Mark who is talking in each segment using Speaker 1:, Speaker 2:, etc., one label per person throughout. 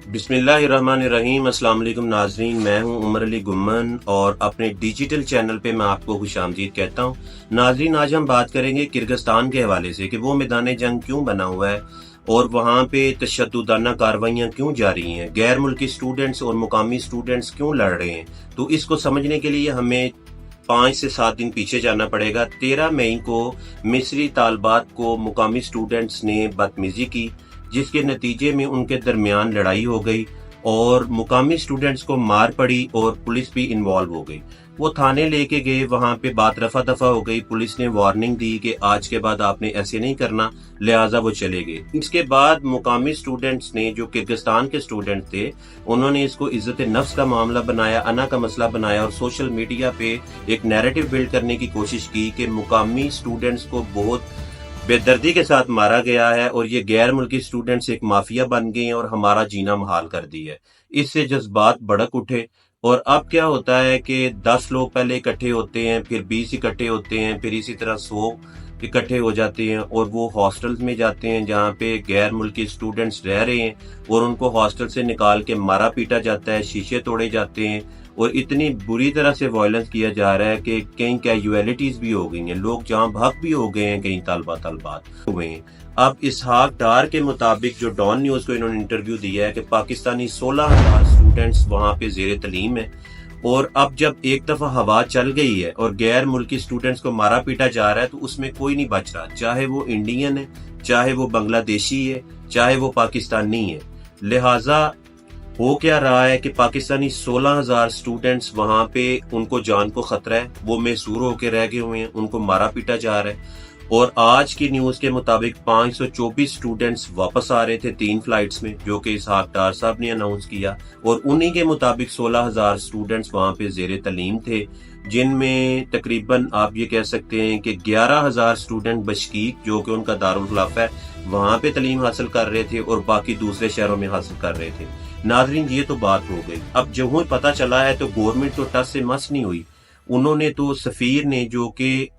Speaker 1: बिस्मिल्लाहिर्रहमानिर्रहीम। अस्सलाम वालेकुम नाजरीन, मैं हूं उमर अली गुम्मन और अपने डिजिटल चैनल पे मैं आपको खुशामदीद कहता हूं। नाजरीन, आज हम बात करेंगे किर्गिस्तान के हवाले से कि वो मैदान जंग क्यों बना हुआ है और वहाँ पे तशद्दुदाना कार्रवाइयाँ क्यों जारी हैं, गैर मुल्की स्टूडेंट्स और मुकामी स्टूडेंट्स क्यों लड़ रहे हैं। तो इसको समझने के लिए हमें 5 से 7 दिन पीछे जाना पड़ेगा। 13 मई को मिस्री तालबात को मुकामी स्टूडेंट्स ने बदतमीजी की, जिसके नतीजे में उनके दरमियान लड़ाई हो गई और मुकामी स्टूडेंट्स को मार पड़ी और पुलिस भी इन्वॉल्व हो गई। वो थाने लेके गए, वहां पे बात रफा दफा हो गई। पुलिस ने वार्निंग दी कि आज के बाद आपने ऐसे नहीं करना, लिहाजा वो चले गए। इसके बाद मुकामी स्टूडेंट्स ने, जो किर्गिस्तान के स्टूडेंट थे, उन्होंने इसको इज्जत नफ्स का मामला बनाया, अना का मसला बनाया और सोशल मीडिया पे एक नैरेटिव बिल्ड करने की कोशिश की कि मुकामी स्टूडेंट्स को बहुत बेदर्दी के साथ मारा गया है और ये गैर मुल्की स्टूडेंट्स एक माफिया बन गए हैं और हमारा जीना मुहाल कर दिया है। इससे जज्बात भड़क उठे और अब क्या होता है कि 10 लोग पहले इकट्ठे होते हैं, फिर 20 इकट्ठे होते हैं, फिर इसी तरह 100 इकट्ठे हो जाते हैं और वो हॉस्टल्स में जाते हैं जहाँ पे गैर मुल्की स्टूडेंट्स रह रहे हैं और उनको हॉस्टल से निकाल के मारा पीटा जाता है, शीशे तोड़े जाते हैं और इतनी बुरी तरह से वायलेंस किया जा रहा है कि कई कैजुअलिटीज भी हो गई हैं, लोग जहाँ भाग भी हो गए हैं, कई तालबात हुए हैं। अब इसहाक डार के मुताबिक, जो डॉन न्यूज को इन्होंने इंटरव्यू दिया है, कि पाकिस्तानी 16,000 स्टूडेंट्स वहाँ पे जेर तलीम है और अब जब एक दफा हवा चल गई है और गैर मुल्की स्टूडेंट्स को मारा पीटा जा रहा है तो उसमें कोई नहीं बच रहा, चाहे वो इंडियन है, चाहे वो बांग्लादेशी है, चाहे वो पाकिस्तानी है। लिहाजा हो क्या रहा है कि पाकिस्तानी 16,000 स्टूडेंट्स वहां पे, उनको जान को खतरा है, वो मैसूर होके रह गए हुए हैं, उनको मारा पीटा जा रहा है। और आज की न्यूज के मुताबिक 524 स्टूडेंट्स वापस आ रहे थे 3 फ्लाइट्स में, जो कि इसहाक डार साहब ने अनाउंस किया, और उन्हीं के मुताबिक 16,000 स्टूडेंट्स वहां पे जेर तलीम थे, जिनमें तकरीबन आप ये कह सकते हैं कि 11,000 स्टूडेंट बशकीक, जो कि उनका दारुल खिलाफा है, वहां पे तलीम हासिल कर रहे थे और बाकी दूसरे शहरों में हासिल कर रहे थे। नाजरीन, ये तो बात हो गई। अब जो पता चला है तो गवर्नमेंट तो टस से मस नहीं हुई। उन्होंने तो सफीर ने, जो कि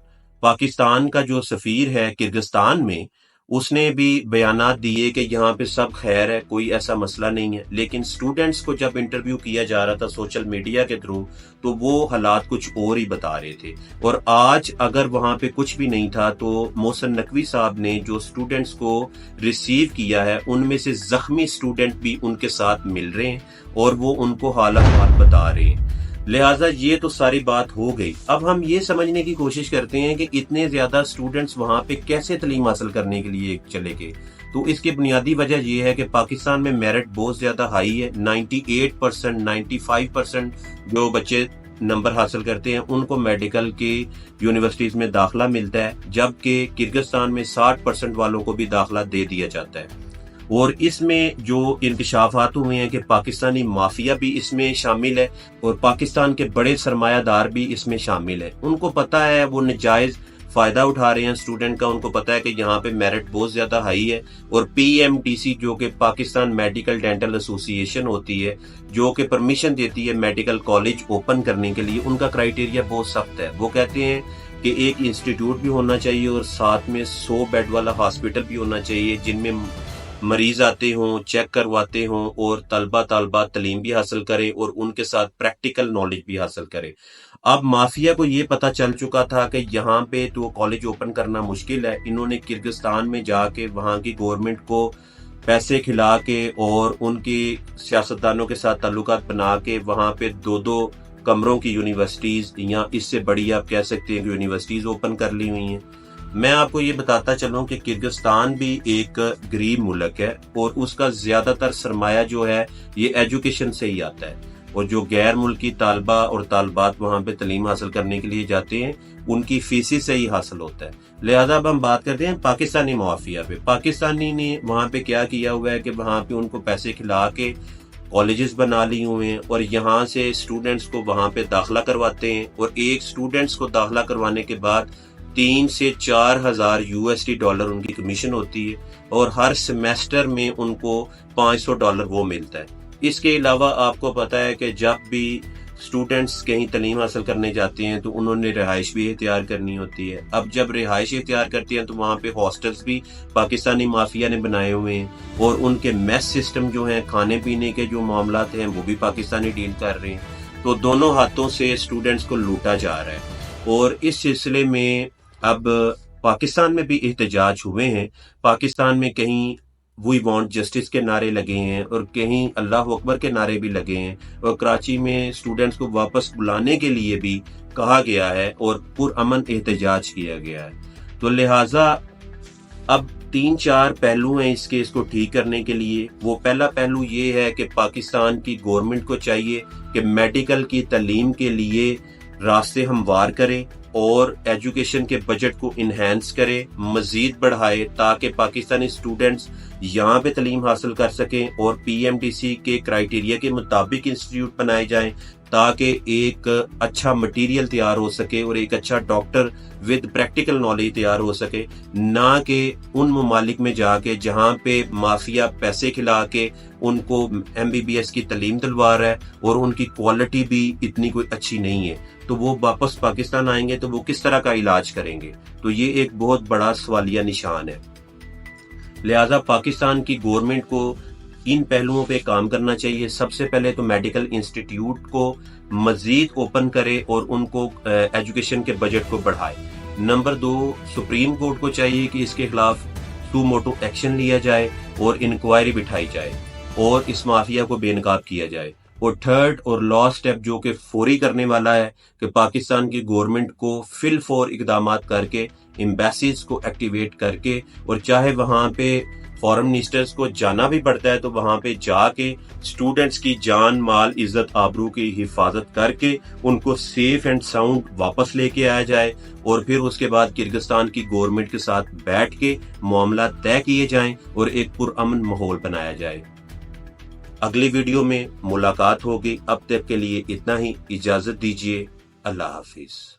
Speaker 1: पाकिस्तान का जो सफीर है किर्गिस्तान में, उसने भी बयानात दिए कि यहाँ पे सब खैर है, कोई ऐसा मसला नहीं है। लेकिन स्टूडेंट्स को जब इंटरव्यू किया जा रहा था सोशल मीडिया के थ्रू, तो वो हालात कुछ और ही बता रहे थे। और आज अगर वहाँ पे कुछ भी नहीं था तो मोहसिन नकवी साहब ने जो स्टूडेंट्स को रिसीव किया है, उनमें से जख्मी स्टूडेंट भी उनके साथ मिल रहे हैं और वो उनको हालात बता रहे हैं। लिहाजा ये तो सारी बात हो गई। अब हम ये समझने की कोशिश करते हैं कि इतने ज्यादा स्टूडेंट्स वहां पे कैसे तालीम हासिल करने के लिए चले गए। तो इसकी बुनियादी वजह यह है कि पाकिस्तान में मेरिट बहुत ज्यादा हाई है। 98%, 95% जो बच्चे नंबर हासिल करते हैं उनको मेडिकल के यूनिवर्सिटीज में दाखिला मिलता है, जबकि किर्गिस्तान में 60% वालों को भी दाखिला दे दिया जाता है। और इसमें जो इंकशाफात हुए हैं कि पाकिस्तानी माफिया भी इसमें शामिल है और पाकिस्तान के बड़े सरमायादार भी इसमें शामिल है। उनको पता है, वो नजायज फायदा उठा रहे हैं स्टूडेंट का। उनको पता है कि यहाँ पे मेरिट बहुत ज्यादा हाई है और PMDC, जो कि पाकिस्तान मेडिकल डेंटल एसोसिएशन होती है, जो कि परमिशन देती है मेडिकल कॉलेज ओपन करने के लिए, उनका क्राइटेरिया बहुत सख्त है। वो कहते हैं कि एक इंस्टीट्यूट भी होना चाहिए और साथ में 100 बेड वाला हॉस्पिटल भी होना चाहिए, जिनमें मरीज आते हों, चेक करवाते हों और तलबा तालीम भी हासिल करें और उनके साथ प्रैक्टिकल नॉलेज भी हासिल करें। अब माफिया को ये पता चल चुका था कि यहाँ पे तो कॉलेज ओपन करना मुश्किल है। इन्होंने किर्गिस्तान में जाके वहाँ की गवर्नमेंट को पैसे खिला के और उनकी सियासतदानों के साथ ताल्लुकात बना के वहाँ पे 2-2 कमरों की यूनिवर्सिटीज, या इससे बड़ी आप कह सकते हैं कि यूनिवर्सिटीज ओपन कर ली हुई हैं। मैं आपको ये बताता चलूं कि किर्गिस्तान भी एक गरीब मुल्क है और उसका ज्यादातर सरमाया जो है ये एजुकेशन से ही आता है, और जो गैर मुल्की तालबा और तालबात वहां पे तालीम हासिल करने के लिए जाते हैं, उनकी फीसी से ही हासिल होता है। लिहाजा अब हम बात करते हैं पाकिस्तानी माफिया पे। पाकिस्तानी ने वहां पे क्या किया हुआ है कि वहां पे उनको पैसे खिला के कॉलेजेस बना लिए हुए हैं और यहाँ से स्टूडेंट्स को वहां पे दाखिला करवाते हैं, और एक स्टूडेंट्स को दाखिला करवाने के बाद 3 से 4,000 USD उनकी कमीशन होती है और हर सेमेस्टर में उनको $500 वो मिलता है। इसके अलावा आपको पता है कि जब भी اسٹوڈنٹس کہیں تعلیم حاصل کرنے جاتے ہیں تو انہوں نے رہائش بھی اختیار کرنی ہوتی ہے. اب جب رہائش اختیار کرتے ہیں تو وہاں پہ ہاسٹلس بھی پاکستانی مافیا نے بنائے ہوئے ہیں, اور ان کے میس سسٹم جو ہیں, کھانے پینے کے جو معاملات ہیں, وہ بھی پاکستانی ڈیل کر رہے ہیں. تو دونوں ہاتھوں سے اسٹوڈنٹس کو لوٹا جا رہا ہے. اور اس سلسلے میں اب پاکستان میں بھی احتجاج ہوئے ہیں. پاکستان میں کہیں وی وانٹ جسٹس کے نعرے لگے ہیں اور کہیں اللہ اکبر کے نعرے بھی لگے ہیں, اور کراچی میں اسٹوڈنٹس کو واپس بلانے کے لیے بھی کہا گیا ہے اور پرامن احتجاج کیا گیا ہے. تو لہٰذا اب 3-4 پہلو ہیں اس کیس کو ٹھیک کرنے کے لیے. وہ پہلا پہلو یہ ہے کہ پاکستان کی گورنمنٹ کو چاہیے کہ میڈیکل کی تعلیم کے لیے راستے ہموار کرے اور ایجوکیشن کے بجٹ کو انہینس کرے, مزید بڑھائے, تاکہ پاکستانی اسٹوڈنٹس یہاں پہ تعلیم حاصل کر سکیں اور پی ایم ڈی سی کے کرائیٹیریا کے مطابق انسٹیٹیوٹ بنائے جائیں, تاکہ ایک اچھا مٹیریل تیار ہو سکے اور ایک اچھا ڈاکٹر ود پریکٹیکل نالج تیار ہو سکے, نہ کہ ان ممالک میں جا کے جہاں پہ مافیا پیسے کھلا کے ان کو ایم بی بی ایس کی تعلیم دلوا رہا ہے اور ان کی کوالٹی بھی اتنی کوئی اچھی نہیں ہے. تو وہ واپس پاکستان آئیں گے تو وہ کس طرح کا علاج کریں گے؟ تو یہ ایک بہت بڑا سوالیہ نشان ہے. لہٰذا پاکستان کی گورنمنٹ کو ان پہلوؤں پہ کام کرنا چاہیے. سب سے پہلے تو میڈیکل انسٹیٹیوٹ کو مزید اوپن کرے اور ان کو ایجوکیشن کے بجٹ کو بڑھائے. نمبر 2, سپریم کورٹ کو چاہیے کہ اس کے خلاف سو موٹو ایکشن لیا جائے اور انکوائری بٹھائی جائے اور اس مافیا کو بے نقاب کیا جائے. اور تھرڈ اور لاسٹ اسٹیپ جو کہ فوری کرنے والا ہے کہ پاکستان کی گورنمنٹ کو فی الفور اقدامات کر کے ایمبیسیز کو ایکٹیویٹ کر کے, اور چاہے وہاں پہ فارن منسٹرز کو جانا بھی پڑتا ہے تو وہاں پہ جا کے اسٹوڈنٹس کی جان مال عزت آبرو کی حفاظت کر کے ان کو سیف اینڈ ساؤنڈ واپس لے کے آیا جائے, اور پھر اس کے بعد کرغزستان کی گورنمنٹ کے ساتھ بیٹھ کے معاملات طے کیے جائیں اور ایک پرامن ماحول بنایا جائے. اگلی ویڈیو میں ملاقات ہوگی. اب تک کے لیے اتنا ہی, اجازت دیجیے. اللہ حافظ.